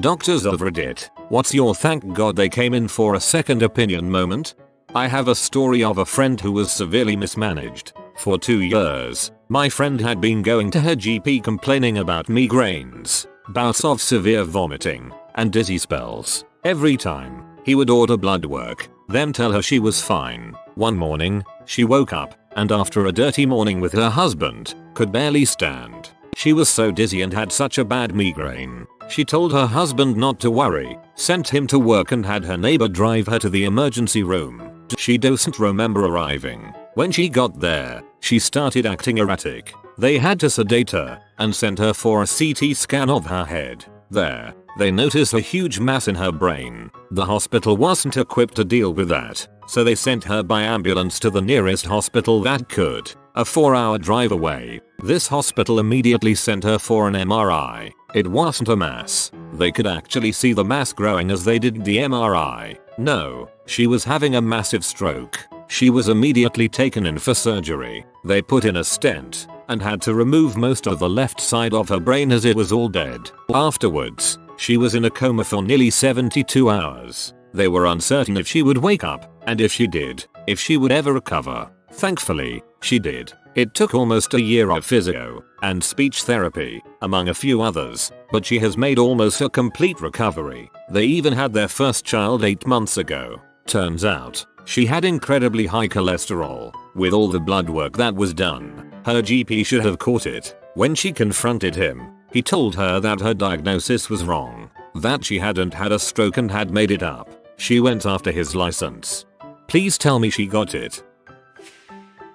Doctors of Reddit, what's your thank god they came in for a second opinion moment? I have a story of a friend who was severely mismanaged. For 2 years, my friend had been going to her GP complaining about migraines, bouts of severe vomiting, and dizzy spells. Every time, he would order blood work, then tell her she was fine. One morning, she woke up, and after a dirty morning with her husband, could barely stand. She was so dizzy and had such a bad migraine. She told her husband not to worry, sent him to work and had her neighbor drive her to the emergency room. She doesn't remember arriving. When she got there, she started acting erratic. They had to sedate her and sent her for a CT scan of her head. There, they noticed a huge mass in her brain. The hospital wasn't equipped to deal with that, so they sent her by ambulance to the nearest hospital that could, a 4-hour drive away. This hospital immediately sent her for an MRI. It wasn't a mass. They could actually see the mass growing as they did the MRI. No, she was having a massive stroke. She was immediately taken in for surgery. They put in a stent and had to remove most of the left side of her brain as it was all dead. Afterwards, she was in a coma for nearly 72 hours. They were uncertain if she would wake up, and if she did, if she would ever recover. Thankfully, she did. It took almost a year of physio and speech therapy, among a few others, but she has made almost a complete recovery. They even had their first child 8 months ago. Turns out, she had incredibly high cholesterol. With all the blood work that was done, her GP should have caught it. When she confronted him, he told her that her diagnosis was wrong, that she hadn't had a stroke and had made it up. She went after his license. Please tell me she got it.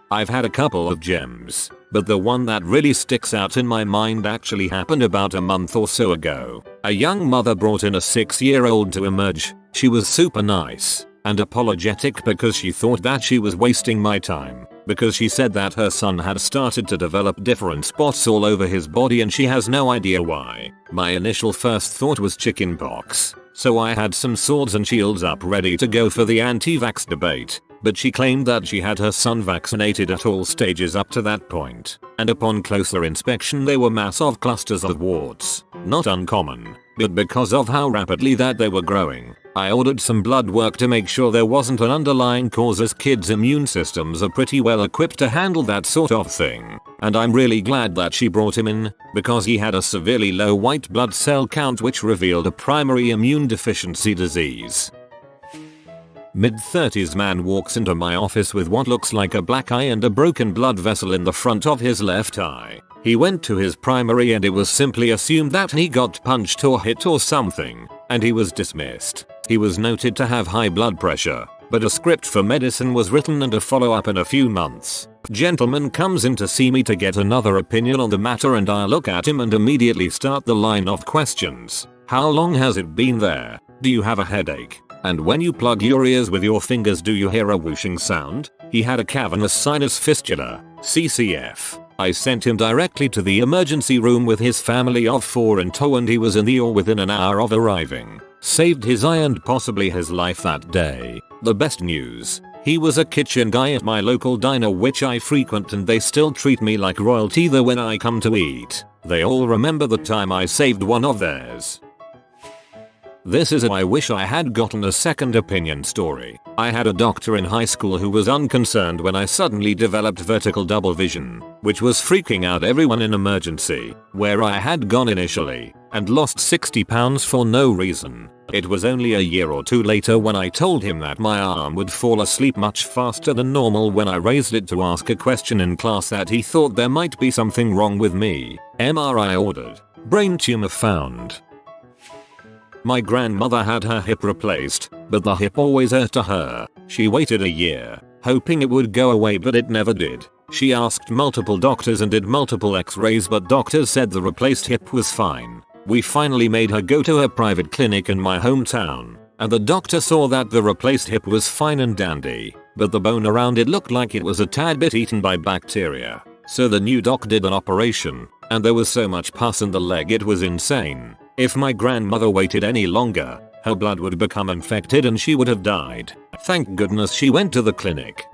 I've had a couple of gems, but the one that really sticks out in my mind actually happened about a month or so ago. A young mother brought in a 6-year-old to emerge. She was super nice and apologetic because she thought that she was wasting my time, because she said that her son had started to develop different spots all over his body and she has no idea why. My initial first thought was chickenpox, so I had some swords and shields up ready to go for the anti-vax debate. But she claimed that she had her son vaccinated at all stages up to that point, and upon closer inspection they were massive clusters of warts. Not uncommon, but because of how rapidly that they were growing, I ordered some blood work to make sure there wasn't an underlying cause, as kids' immune systems are pretty well equipped to handle that sort of thing. And I'm really glad that she brought him in, because he had a severely low white blood cell count which revealed a primary immune deficiency disease. Mid-30s man walks into my office with what looks like a black eye and a broken blood vessel in the front of his left eye. He went to his primary and it was simply assumed that he got punched or hit or something, and he was dismissed. He was noted to have high blood pressure, but a script for medicine was written and a follow-up in a few months. Gentleman comes in to see me to get another opinion on the matter and I look at him and immediately start the line of questions. How long has it been there? Do you have a headache? And when you plug your ears with your fingers, do you hear a whooshing sound? He had a cavernous sinus fistula, CCF. I sent him directly to the emergency room with his family of 4 in tow and he was in the ER within an hour of arriving. Saved his eye and possibly his life that day. The best news, he was a kitchen guy at my local diner which I frequent and they still treat me like royalty there when I come to eat. They all remember the time I saved one of theirs. This is a I wish I had gotten a second opinion story. I had a doctor in high school who was unconcerned when I suddenly developed vertical double vision, which was freaking out everyone in emergency, where I had gone initially, and lost 60 pounds for no reason. It was only a year or two later when I told him that my arm would fall asleep much faster than normal when I raised it to ask a question in class that he thought there might be something wrong with me. MRI ordered. Brain tumor found. My grandmother had her hip replaced, but the hip always hurt to her. She waited a year, hoping it would go away, but it never did. She asked multiple doctors and did multiple x-rays, but doctors said the replaced hip was fine. We finally made her go to a private clinic in my hometown, and the doctor saw that the replaced hip was fine and dandy, but the bone around it looked like it was a tad bit eaten by bacteria. So the new doc did an operation, and there was so much pus in the leg it was insane. If my grandmother waited any longer, her blood would become infected and she would have died. Thank goodness she went to the clinic.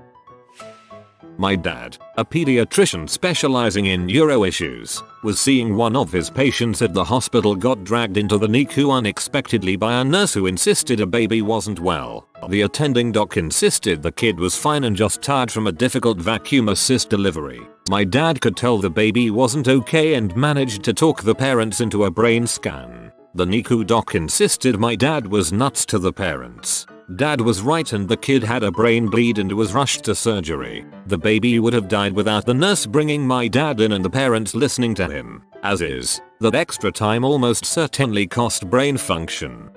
My dad, a pediatrician specializing in neuro issues, was seeing one of his patients at the hospital got dragged into the NICU unexpectedly by a nurse who insisted a baby wasn't well. The attending doc insisted the kid was fine and just tired from a difficult vacuum assist delivery. My dad could tell the baby wasn't okay and managed to talk the parents into a brain scan. The NICU doc insisted my dad was nuts to the parents. Dad was right and the kid had a brain bleed and was rushed to surgery. The baby would have died without the nurse bringing my dad in and the parents listening to him. As is, that extra time almost certainly cost brain function.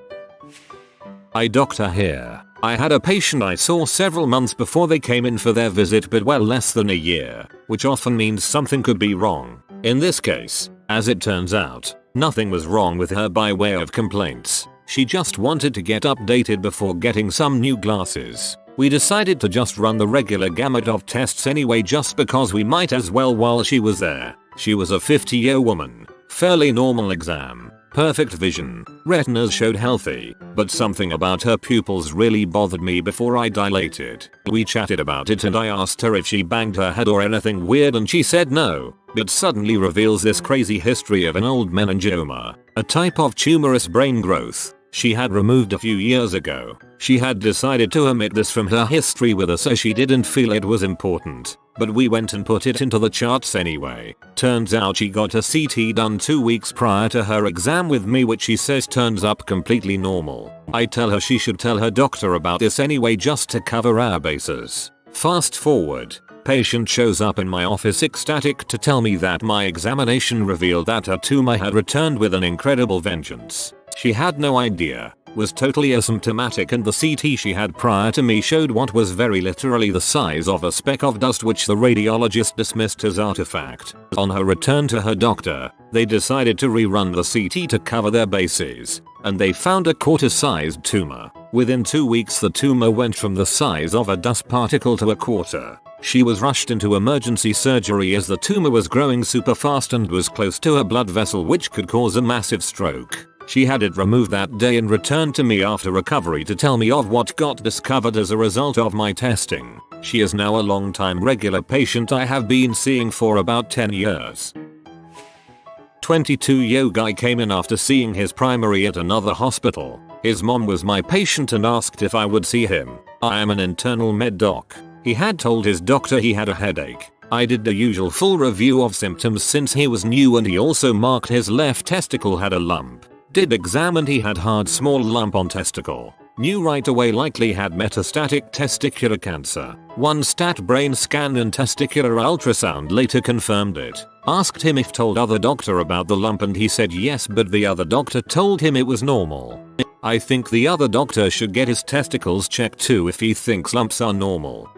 Eye doctor here. I had a patient I saw several months before they came in for their visit, but well less than a year, which often means something could be wrong. In this case, as it turns out, nothing was wrong with her by way of complaints. She just wanted to get updated before getting some new glasses. We decided to just run the regular gamut of tests anyway just because we might as well while she was there. She was a 50-year woman. Fairly normal exam. Perfect vision. Retinas showed healthy, but something about her pupils really bothered me before I dilated. We chatted about it and I asked her if she banged her head or anything weird and she said no, but suddenly reveals this crazy history of an old meningioma, a type of tumorous brain growth she had removed a few years ago. She had decided to omit this from her history with us as she didn't feel it was important, but we went and put it into the charts anyway. Turns out she got a CT done 2 weeks prior to her exam with me, which she says turns up completely normal. I tell her she should tell her doctor about this anyway just to cover our bases. Fast forward. Patient shows up in my office ecstatic to tell me that my examination revealed that her tumor had returned with an incredible vengeance. She had no idea, was totally asymptomatic, and the CT she had prior to me showed what was very literally the size of a speck of dust, which the radiologist dismissed as artifact. On her return to her doctor, they decided to rerun the CT to cover their bases, and they found a quarter-sized tumor. Within 2 weeks the tumor went from the size of a dust particle to a quarter. She was rushed into emergency surgery as the tumor was growing super fast and was close to a blood vessel, which could cause a massive stroke. She had it removed that day and returned to me after recovery to tell me of what got discovered as a result of my testing. She is now a long-time regular patient I have been seeing for about 10 years. 22-year guy came in after seeing his primary at another hospital. His mom was my patient and asked if I would see him. I am an internal med doc. He had told his doctor he had a headache. I did the usual full review of symptoms since he was new, and he also marked his left testicle had a lump. Did exam and he had hard small lump on testicle. Knew right away likely had metastatic testicular cancer. One stat brain scan and testicular ultrasound later confirmed it. Asked him if told other doctor about the lump and he said yes, but the other doctor told him it was normal. I think the other doctor should get his testicles checked too if he thinks lumps are normal.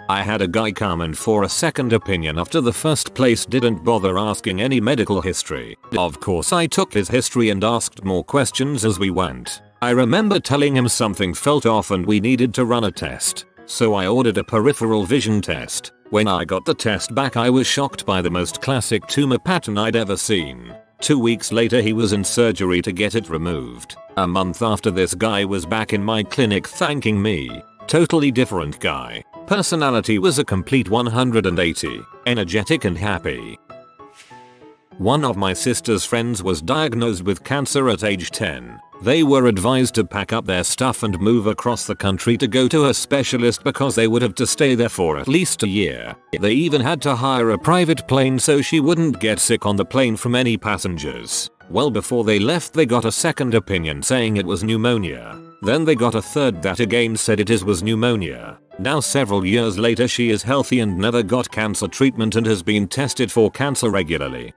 I had a guy come in for a second opinion after the first place didn't bother asking any medical history. Of course I took his history and asked more questions as we went. I remember telling him something felt off and we needed to run a test. So I ordered a peripheral vision test. When I got the test back I was shocked by the most classic tumor pattern I'd ever seen. 2 weeks later he was in surgery to get it removed. A month after this guy was back in my clinic thanking me. Totally different guy. Personality was a complete 180, energetic and happy. One of my sister's friends was diagnosed with cancer at age 10. They were advised to pack up their stuff and move across the country to go to a specialist because they would have to stay there for at least a year. They even had to hire a private plane so she wouldn't get sick on the plane from any passengers. Well, before they left they got a second opinion saying it was pneumonia. Then they got a third that again said it was pneumonia. Now several years later she is healthy and never got cancer treatment and has been tested for cancer regularly.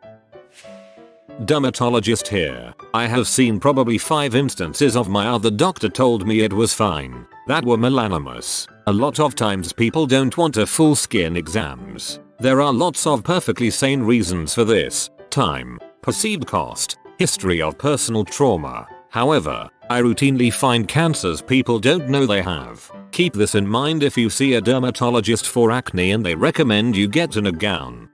Dermatologist here. I have seen probably 5 instances of my other doctor told me it was fine, that were melanomas. A lot of times people don't want a full skin exams. There are lots of perfectly sane reasons for this: time, perceived cost, history of personal trauma. However, I routinely find cancers people don't know they have. Keep this in mind if you see a dermatologist for acne and they recommend you get in a gown.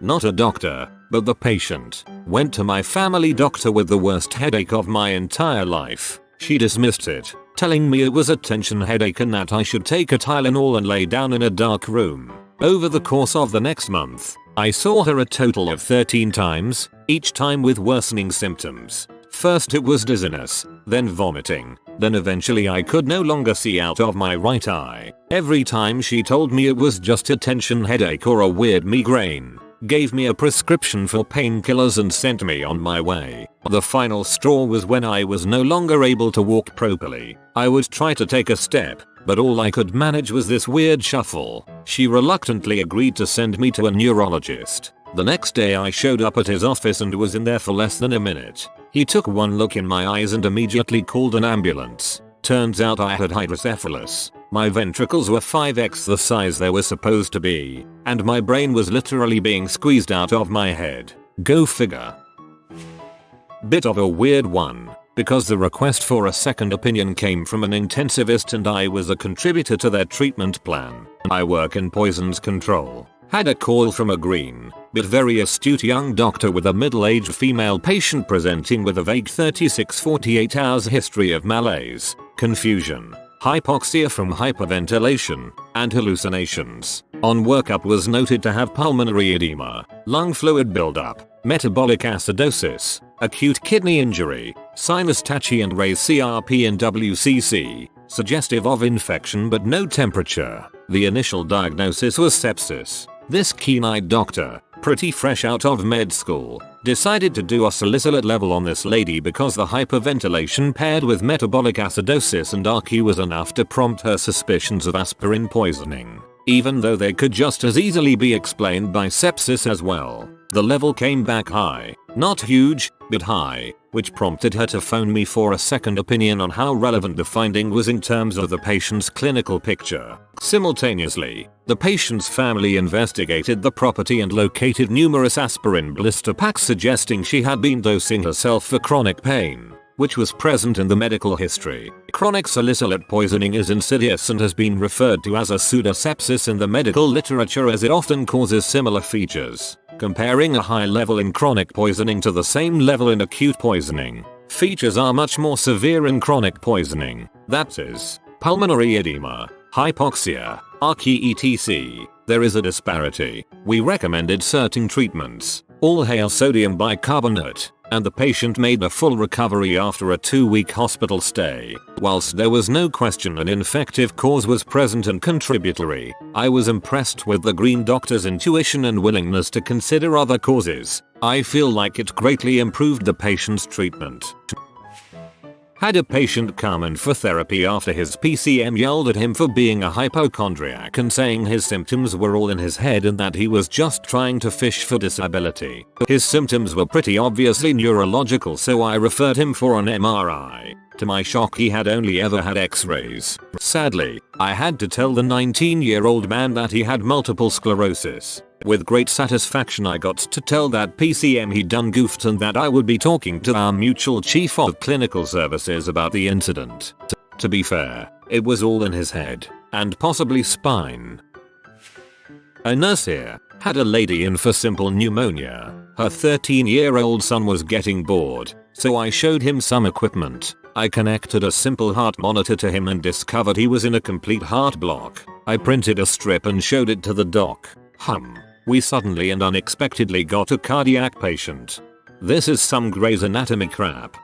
Not a doctor, but the patient. Went to my family doctor with the worst headache of my entire life. She dismissed it. telling me it was a tension headache and that I should take a Tylenol and lay down in a dark room. Over the course of the next month, I saw her a total of 13 times, each time with worsening symptoms. First it was dizziness, then vomiting, then eventually I could no longer see out of my right eye. Every time she told me it was just a tension headache or a weird migraine, gave me a prescription for painkillers and sent me on my way. The final straw was when I was no longer able to walk properly. I would try to take a step, but all I could manage was this weird shuffle. She reluctantly agreed to send me to a neurologist. The next day I showed up at his office and was in there for less than a minute. He took one look in my eyes and immediately called an ambulance. Turns out I had hydrocephalus. My ventricles were 5x the size they were supposed to be, and my brain was literally being squeezed out of my head. Go figure. Bit of a weird one, because the request for a second opinion came from an intensivist and I was a contributor to their treatment plan. I work in poisons control. Had a call from a green, but very astute young doctor with a middle-aged female patient presenting with a vague 36-48 hours history of malaise, confusion, hypoxia from hyperventilation, and hallucinations. On workup was noted to have pulmonary edema, lung fluid buildup, metabolic acidosis, acute kidney injury, sinus tachy and raised CRP and WCC, suggestive of infection but no temperature. The initial diagnosis was sepsis. This keen-eyed doctor, pretty fresh out of med school, decided to do a salicylate level on this lady because the hyperventilation paired with metabolic acidosis and ARQ was enough to prompt her suspicions of aspirin poisoning, even though they could just as easily be explained by sepsis as well. The level came back high, not huge, but high, which prompted her to phone me for a second opinion on how relevant the finding was in terms of the patient's clinical picture. Simultaneously, the patient's family investigated the property and located numerous aspirin blister packs suggesting she had been dosing herself for chronic pain, which was present in the medical history. Chronic salicylate poisoning is insidious and has been referred to as a pseudosepsis in the medical literature as it often causes similar features. Comparing a high level in chronic poisoning to the same level in acute poisoning, features are much more severe in chronic poisoning, that is, pulmonary edema, hypoxia, ARQ etc. There is a disparity. We recommended certain treatments, all hail sodium bicarbonate, and the patient made a full recovery after a 2-week hospital stay. Whilst there was no question an infective cause was present and contributory, I was impressed with the green doctor's intuition and willingness to consider other causes. I feel like it greatly improved the patient's treatment. Had a patient come in for therapy after his PCM yelled at him for being a hypochondriac and saying his symptoms were all in his head and that he was just trying to fish for disability. His symptoms were pretty obviously neurological, so I referred him for an MRI. To my shock, he had only ever had x-rays. Sadly, I had to tell the 19-year-old man that he had multiple sclerosis. With great satisfaction I got to tell that PCM he'd done goofed and that I would be talking to our mutual chief of clinical services about the incident. To be fair, it was all in his head, and possibly spine. A nurse here had a lady in for simple pneumonia. Her 13-year-old son was getting bored, so I showed him some equipment. I connected a simple heart monitor to him and discovered he was in a complete heart block. I printed a strip and showed it to the doc. We suddenly and unexpectedly got a cardiac patient. This is some Grey's Anatomy crap.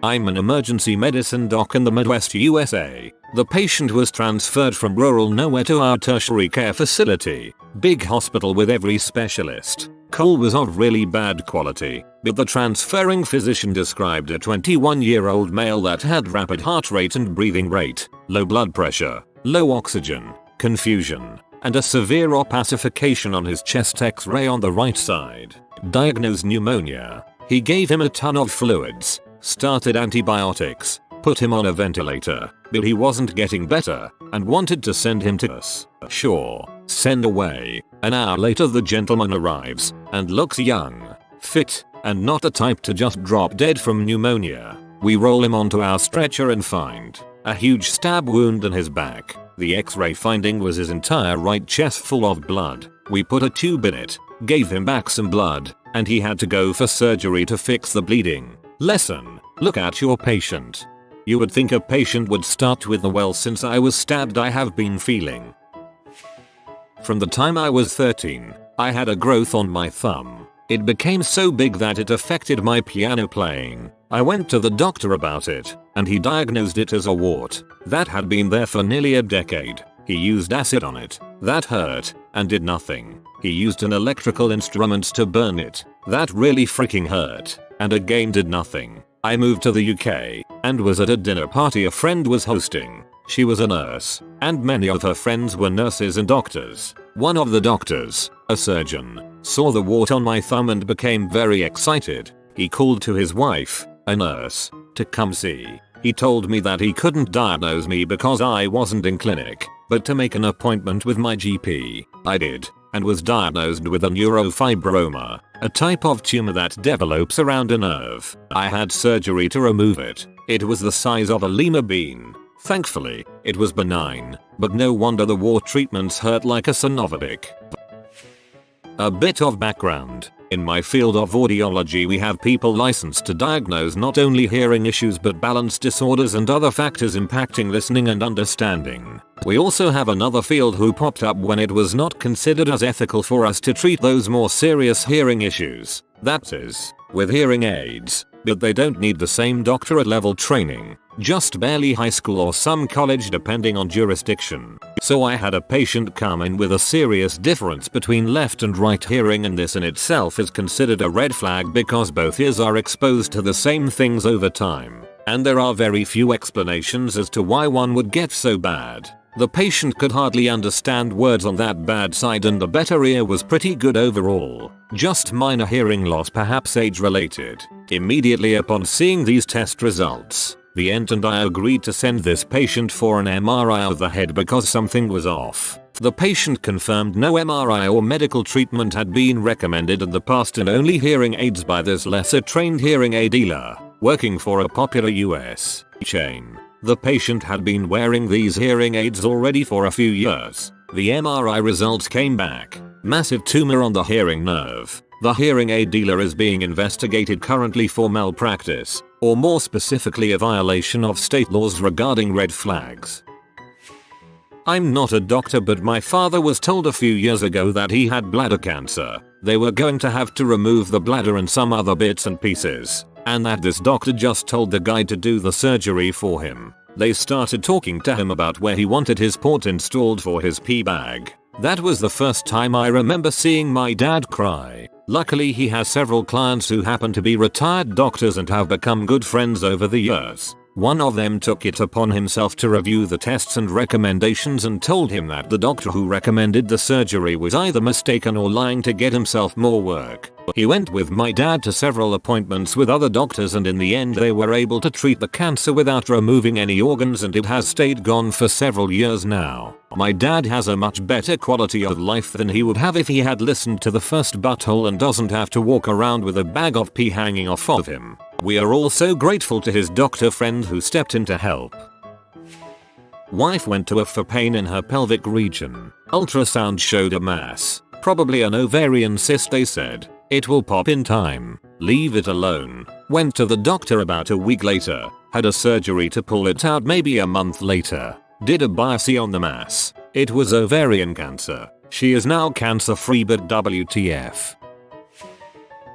I'm an emergency medicine doc in the Midwest USA. The patient was transferred from rural nowhere to our tertiary care facility. Big hospital with every specialist. Call was of really bad quality, but the transferring physician described a 21-year-old male that had rapid heart rate and breathing rate, low blood pressure, low oxygen, confusion, and a severe opacification on his chest x-ray on the right side. Diagnosed pneumonia. He gave him a ton of fluids, started antibiotics, put him on a ventilator, but he wasn't getting better, and wanted to send him to us. Sure, send away. An hour later the gentleman arrives, and looks young, fit, and not the type to just drop dead from pneumonia. We roll him onto our stretcher and find a huge stab wound in his back. The x-ray finding was his entire right chest full of blood. We put a tube in it, gave him back some blood, and he had to go for surgery to fix the bleeding. Lesson: look at your patient. You would think a patient would start with well, since I was stabbed I have been feeling. From the time I was 13, I had a growth on my thumb. It became so big that it affected my piano playing. I went to the doctor about it, and he diagnosed it as a wart. That had been there for nearly a decade. He used acid on it. That hurt, and did nothing. He used an electrical instrument to burn it. That really freaking hurt, and again did nothing. I moved to the UK, and was at a dinner party a friend was hosting. She was a nurse, and many of her friends were nurses and doctors. One of the doctors, a surgeon, saw the wart on my thumb and became very excited. He called to his wife, a nurse, to come see. He told me that he couldn't diagnose me because I wasn't in clinic, but to make an appointment with my GP. I did, and was diagnosed with a neurofibroma, a type of tumor that develops around a nerve. I had surgery to remove it. It was the size of a lima bean. Thankfully, it was benign, but no wonder the wart treatments hurt like a synovitic. A bit of background. In my field of audiology, we have people licensed to diagnose not only hearing issues but balance disorders and other factors impacting listening and understanding. We also have another field who popped up when it was not considered as ethical for us to treat those more serious hearing issues. That is, with hearing aids, but they don't need the same doctorate level training, just barely high school or some college depending on jurisdiction. So I had a patient come in with a serious difference between left and right hearing, and this in itself is considered a red flag because both ears are exposed to the same things over time, and there are very few explanations as to why one would get so bad. The patient could hardly understand words on that bad side, and the better ear was pretty good overall. Just minor hearing loss, perhaps age related. Immediately upon seeing these test results, the aunt and I agreed to send this patient for an MRI of the head because something was off. The patient confirmed no MRI or medical treatment had been recommended in the past, and only hearing aids by this lesser trained hearing aid dealer, working for a popular US chain. The patient had been wearing these hearing aids already for a few years. The MRI results came back. Massive tumor on the hearing nerve. The hearing aid dealer is being investigated currently for malpractice, or more specifically a violation of state laws regarding red flags. I'm not a doctor, but my father was told a few years ago that he had bladder cancer. They were going to have to remove the bladder and some other bits and pieces, and that this doctor just told the guy to do the surgery for him. They started talking to him about where he wanted his port installed for his pee bag. That was the first time I remember seeing my dad cry. Luckily he has several clients who happen to be retired doctors and have become good friends over the years. One of them took it upon himself to review the tests and recommendations and told him that the doctor who recommended the surgery was either mistaken or lying to get himself more work. He went with my dad to several appointments with other doctors, and in the end they were able to treat the cancer without removing any organs, and it has stayed gone for several years now. My dad has a much better quality of life than he would have if he had listened to the first butthole and doesn't have to walk around with a bag of pee hanging off of him. We are all so grateful to his doctor friend who stepped in to help. Wife went to a for pain in her pelvic region. Ultrasound showed a mass. Probably an ovarian cyst, they said. It will pop in time. Leave it alone. Went to the doctor about a week later. Had a surgery to pull it out maybe a month later. Did a biopsy on the mass. It was ovarian cancer. She is now cancer free, but WTF.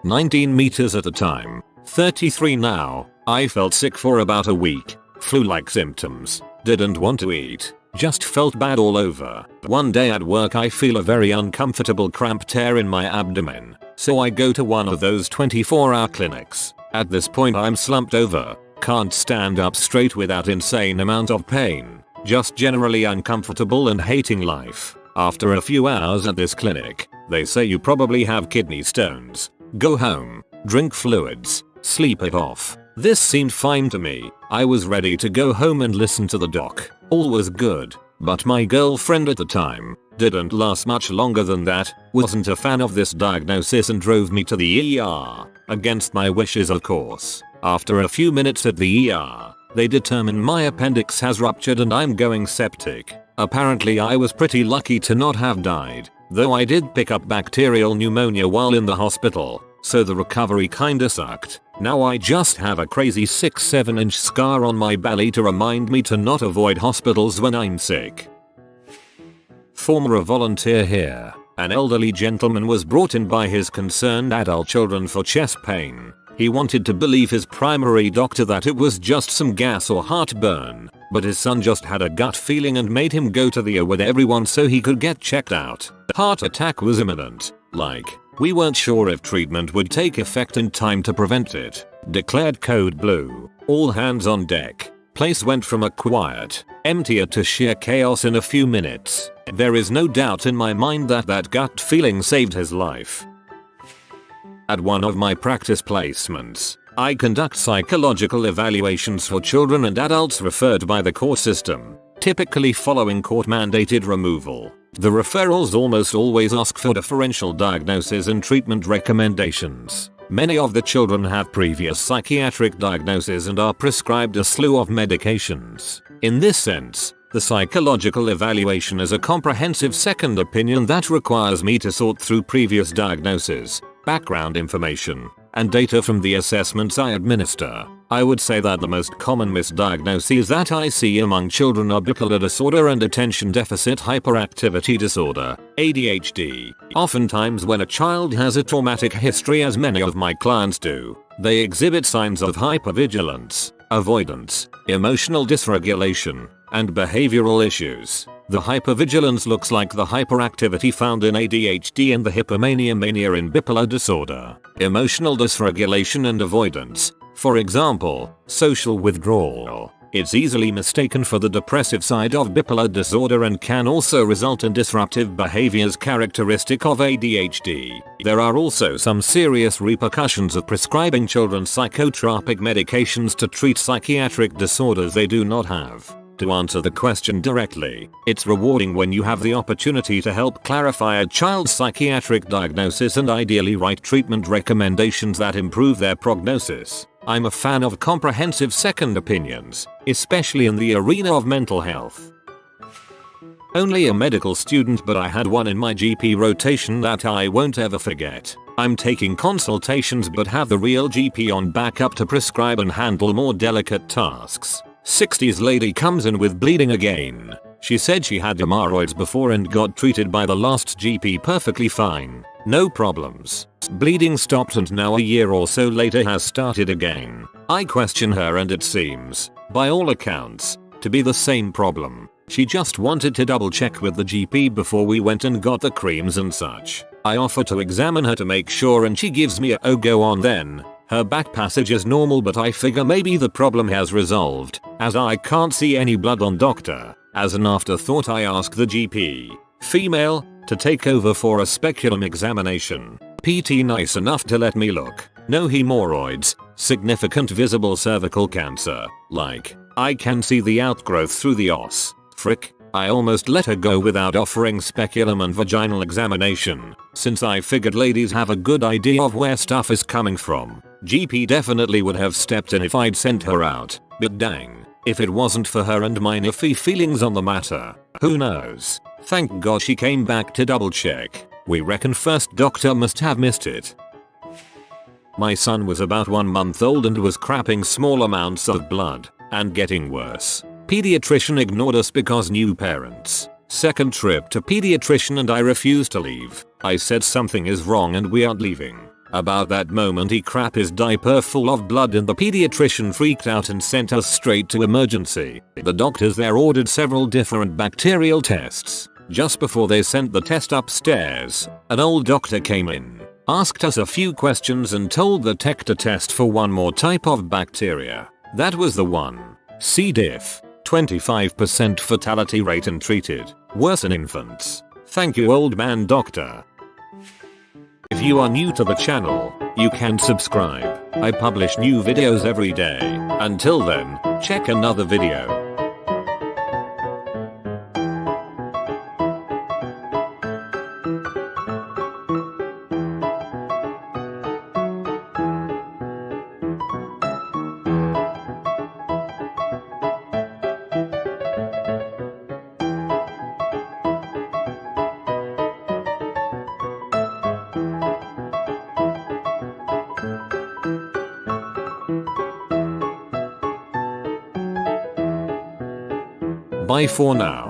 19 meters at a time. 33 now. I felt sick for about a week. Flu-like symptoms. Didn't want to eat. Just felt bad all over. One day at work I feel a very uncomfortable cramp tear in my abdomen. So I go to one of those 24-hour clinics. At this point I'm slumped over. Can't stand up straight without insane amount of pain. Just generally uncomfortable and hating life. After a few hours at this clinic, they say you probably have kidney stones. Go home. Drink fluids. Sleep it off. This seemed fine to me. I was ready to go home and listen to the doc. All was good. But my girlfriend at the time didn't last much longer than that, wasn't a fan of this diagnosis and drove me to the ER. Against my wishes, of course. After a few minutes at the ER, they determined my appendix has ruptured and I'm going septic. Apparently I was pretty lucky to not have died, though I did pick up bacterial pneumonia while in the hospital, so the recovery kinda sucked. Now I just have a crazy 6-7 inch scar on my belly to remind me to not avoid hospitals when I'm sick. Former a volunteer here. An elderly gentleman was brought in by his concerned adult children for chest pain. He wanted to believe his primary doctor that it was just some gas or heartburn, but his son just had a gut feeling and made him go to the ER with everyone so he could get checked out. Heart attack was imminent. We weren't sure if treatment would take effect in time to prevent it. Declared code blue. All hands on deck. Place went from a quiet, empty to sheer chaos in a few minutes. There is no doubt in my mind that that gut feeling saved his life. At one of my practice placements, I conduct psychological evaluations for children and adults referred by the court system, typically following court-mandated removal. The referrals almost always ask for differential diagnosis and treatment recommendations. Many of the children have previous psychiatric diagnoses and are prescribed a slew of medications. In this sense, the psychological evaluation is a comprehensive second opinion that requires me to sort through previous diagnoses, background information, and data from the assessments I administer. I would say that the most common misdiagnoses that I see among children are bipolar disorder and attention deficit hyperactivity disorder, ADHD. Oftentimes when a child has a traumatic history, as many of my clients do, they exhibit signs of hypervigilance, avoidance, emotional dysregulation, and behavioral issues. The hypervigilance looks like the hyperactivity found in ADHD and the hypomania mania in bipolar disorder. Emotional dysregulation and avoidance, for example, social withdrawal. It's easily mistaken for the depressive side of bipolar disorder and can also result in disruptive behaviors characteristic of ADHD. There are also some serious repercussions of prescribing children psychotropic medications to treat psychiatric disorders they do not have. To answer the question directly, it's rewarding when you have the opportunity to help clarify a child's psychiatric diagnosis and ideally write treatment recommendations that improve their prognosis. I'm a fan of comprehensive second opinions, especially in the arena of mental health. Only a medical student, but I had one in my GP rotation that I won't ever forget. I'm taking consultations but have the real GP on backup to prescribe and handle more delicate tasks. 60s lady comes in with bleeding again. She said she had hemorrhoids before and got treated by the last GP perfectly fine. No problems. Bleeding stopped and now a year or so later has started again. I question her and it seems, by all accounts, to be the same problem. She just wanted to double check with the GP before we went and got the creams and such. I offer to examine her to make sure and she gives me a "oh go on then." Her back passage is normal but I figure maybe the problem has resolved, as I can't see any blood on doctor. As an afterthought I ask the GP, female, to take over for a speculum examination. PT nice enough to let me look. No hemorrhoids, significant visible cervical cancer. I can see the outgrowth through the os. Frick. I almost let her go without offering speculum and vaginal examination, since I figured ladies have a good idea of where stuff is coming from. GP definitely would have stepped in if I'd sent her out, but dang, if it wasn't for her and my iffy feelings on the matter, who knows. Thank God she came back to double check. We reckon first doctor must have missed it. My son was about 1 month old and was crapping small amounts of blood, and getting worse. Pediatrician ignored us because new parents. Second trip to pediatrician and I refused to leave. I said something is wrong and we aren't leaving. About that moment he crapped his diaper full of blood and the pediatrician freaked out and sent us straight to emergency. The doctors there ordered several different bacterial tests. Just before they sent the test upstairs, an old doctor came in, asked us a few questions and told the tech to test for one more type of bacteria. That was the one. C. diff. 25% fatality rate and treated. Worse in infants. Thank you old man doctor. If you are new to the channel, you can subscribe. I publish new videos every day. Until then, check another video. Bye for now.